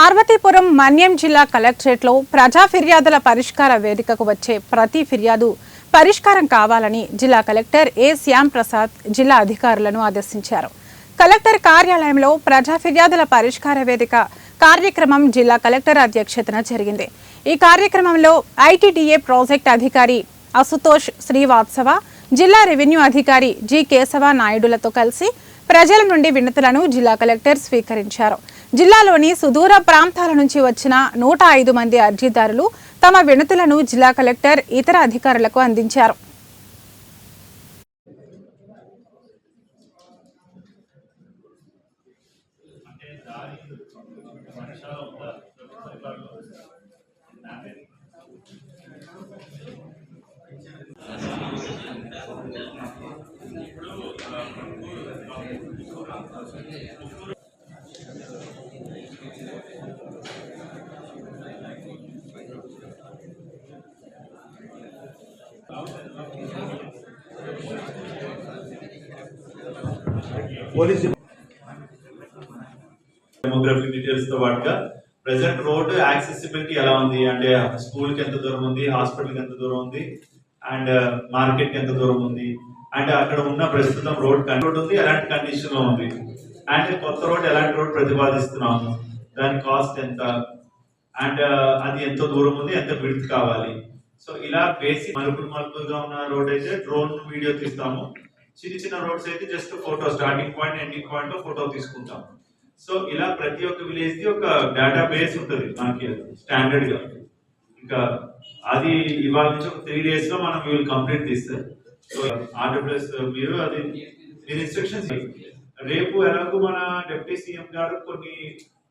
పార్వతీపురం మన్యం జిల్లా కలెక్టరేట్లో ప్రజా ఫిర్యాదుల పరిష్కార వేదికకు వచ్చే ప్రతి ఫిర్యాదు పరిష్కారం కావాలని జిల్లా కలెక్టర్ ఏ శ్యామ్ ప్రసాద్ జిల్లా అధికారులను ఆదేశించారు. కలెక్టర్ కార్యాలయంలో ప్రజా ఫిర్యాదుల పరిష్కార వేదిక కార్యక్రమం జిల్లా కలెక్టర్ అధ్యక్షతన జరిగింది. ఈ కార్యక్రమంలో ఐటీడీఏ ప్రాజెక్ట్ అధికారి అసుతోష్ శ్రీవాత్సవ, జిల్లా రెవెన్యూ అధికారి జి కేశవ నాయుడులతో కలిసి ప్రజల నుండి వినతులను జిల్లా కలెక్టర్ స్వీకరించారు. జిల్లాలోని సుదూర ప్రాంతాల నుంచి వచ్చిన 105 మంది అర్జీదారులు తమ వినతులను జిల్లా కలెక్టర్ ఇతర అధికారులకు అందించారు. డెమోగ్రఫీ డీటెయిల్స్ తో పాటుగా ప్రెసెంట్ రోడ్ యాక్సెసిబిలిటీ ఎలా ఉంది అంటే స్కూల్ కి ఎంత దూరం ఉంది, హాస్పిటల్ కి ఎంత దూరం ఉంది, అండ్ మార్కెట్ కి ఎంత దూరం ఉంది, అండ్ అక్కడ ఉన్న ప్రస్తుతం రోడ్ ఉంది ఎలాంటి కండిషన్ లో ఉంది, అండ్ కొత్త రోడ్ ఎలాంటి రోడ్ ప్రతిపాదిస్తున్నాము, దాని కాస్ట్ ఎంత, అండ్ అది ఎంత దూరం ఉంది, ఎంత విడ్త్ కావాలి. సో ఇలా బేసిక్ మలుపులుగా ఉన్న రోడ్ అయితే డ్రోన్ వీడియో తీస్తాము. చిన్న చిన్న రోడ్స్ అయితే just photo starting point ending point లో ఫోటో తీసుకుంటాం. సో ఇలా ప్రతి ఒక్క విలేజ్ కి ఒక డేటా బేస్ ఉంటుంది మనకి స్టాండర్డ్ గా. ఇంకా అది ఇవాళ నుంచి ఒక 3 days లో మనం విల్ కంప్లీట్ తీస్తారు. సో ఆర్డబ్ల్యూఎస్ మీరు అది మీరు ఇన్స్ట్రక్షన్స్ రేపు ఎలాగో మన డిప్యూటీ సీఎం గారు కొన్ని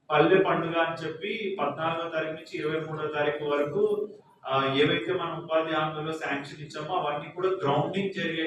పల్లె పండుగ అని చెప్పి 14వ తారీఖు నుంచి 23వ తారీఖు వరకు ఏవైతే మనం ఉపాధి హామీలో శాంక్షన్ ఇచ్చామో అవన్నీ కూడా గ్రౌండింగ్ జరిగే